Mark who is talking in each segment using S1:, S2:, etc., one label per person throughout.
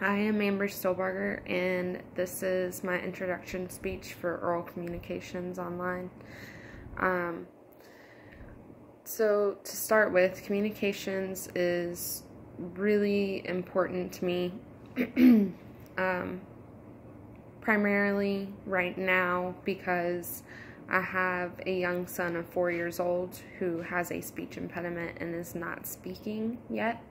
S1: I am Amber Stolberger, and this is my introduction speech for oral communications online. So to start with, communications is really important to me, primarily right now because I have a young son of 4 years old who has a speech impediment and is not speaking yet.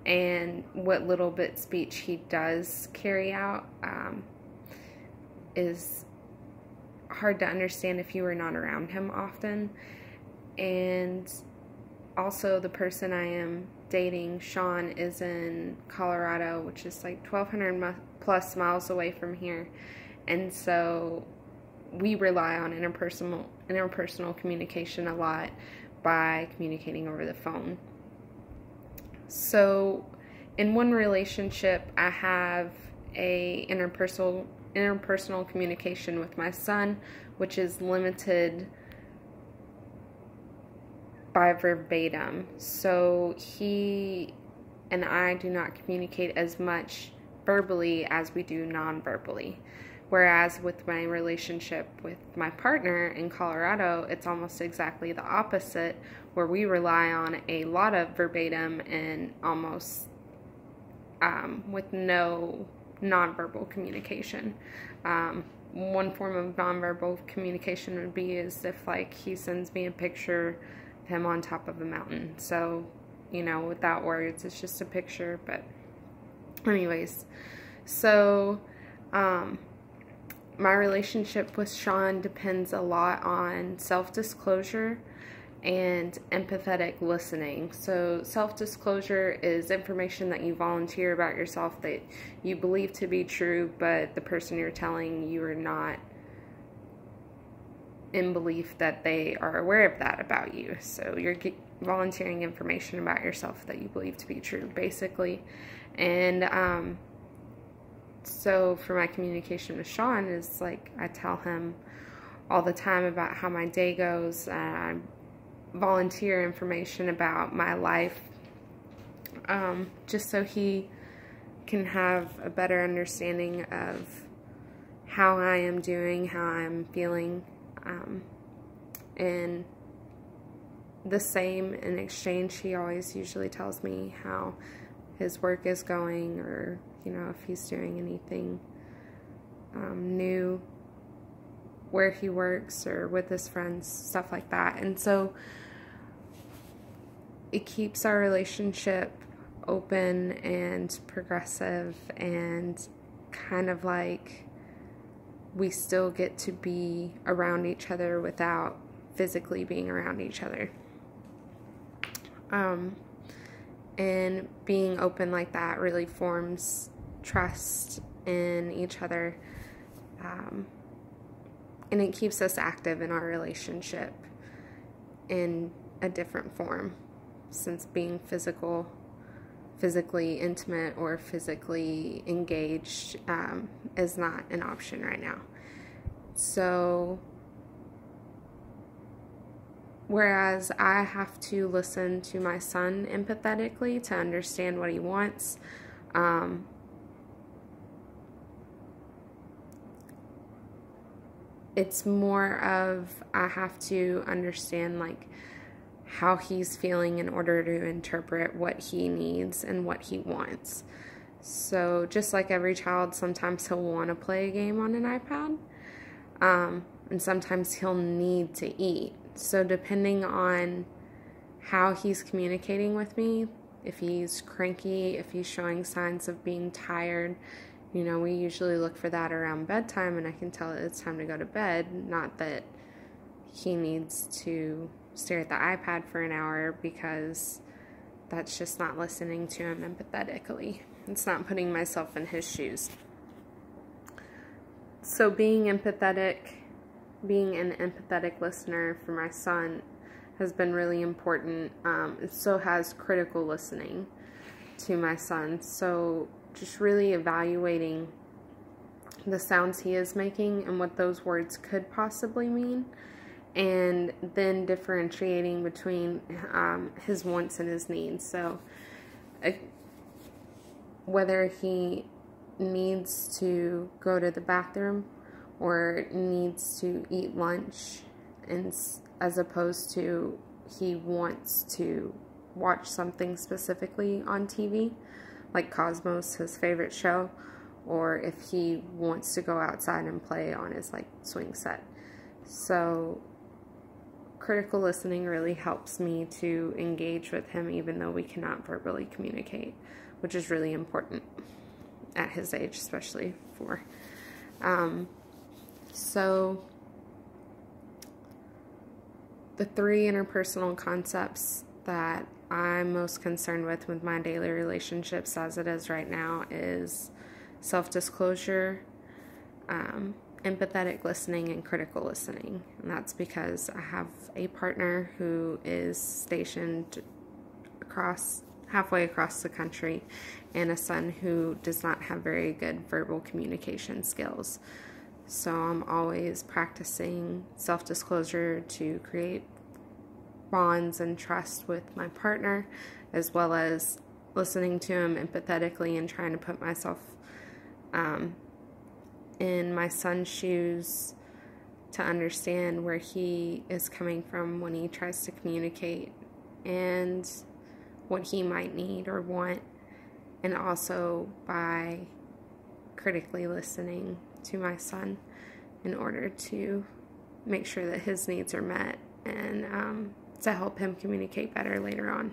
S1: And what little bit speech he does carry out is hard to understand if you are not around him often. And also the person I am dating, Sean, is in Colorado, which is like 1,200 plus miles away from here. And so we rely on interpersonal communication a lot by communicating over the phone. So in one relationship, I have a interpersonal communication with my son, which is limited by verbatim. So he and I do not communicate as much verbally as we do non-verbally. Whereas with my relationship with my partner in Colorado, it's almost exactly the opposite, where we rely on a lot of verbatim and almost with no nonverbal communication. One form of nonverbal communication would be is if like he sends me a picture of him on top of a mountain. So, you know, without words, it's just a picture. But anyways, so my relationship with Sean depends a lot on self-disclosure and empathetic listening. So self-disclosure is information that you volunteer about yourself that you believe to be true, but the person you're telling, you are not in belief that they are aware of that about you. So you're volunteering information about yourself that you believe to be true, basically. And so for my communication with Sean is like I tell him all the time about how my day goes. I volunteer information about my life just so he can have a better understanding of how I am doing, how I'm feeling, and the same in exchange. He always usually tells me how his work is going, or you know, if he's doing anything new where he works or with his friends, stuff like that. And so it keeps our relationship open and progressive, and kind of like we still get to be around each other without physically being around each other. And being open like that really forms trust in each other, and it keeps us active in our relationship in a different form, since being physically intimate or physically engaged is not an option right now. So whereas I have to listen to my son empathetically to understand what he wants, it's more of I have to understand like how he's feeling in order to interpret what he needs and what he wants. So just like every child, sometimes he'll want to play a game on an iPad, and sometimes he'll need to eat. So depending on how he's communicating with me, if he's cranky, if he's showing signs of being tired, you know, we usually look for that around bedtime, and I can tell that it's time to go to bed, not that he needs to stare at the iPad for an hour, because that's just not listening to him empathetically. It's not putting myself in his shoes. So being an empathetic listener for my son has been really important. So has critical listening to my son. So just really evaluating the sounds he is making and what those words could possibly mean, and then differentiating between his wants and his needs. So whether he needs to go to the bathroom or needs to eat lunch, and as opposed to he wants to watch something specifically on TV, like Cosmos, his favorite show, or if he wants to go outside and play on his like swing set. So critical listening really helps me to engage with him even though we cannot verbally communicate, which is really important at his age, especially for. So the 3 interpersonal concepts that I'm most concerned with my daily relationships as it is right now is self-disclosure, empathetic listening, and critical listening. And that's because I have a partner who is stationed halfway across the country and a son who does not have very good verbal communication skills. So I'm always practicing self-disclosure to create bonds and trust with my partner, as well as listening to him empathetically and trying to put myself in my son's shoes to understand where he is coming from when he tries to communicate and what he might need or want, and also by critically listening to my son in order to make sure that his needs are met and to help him communicate better later on.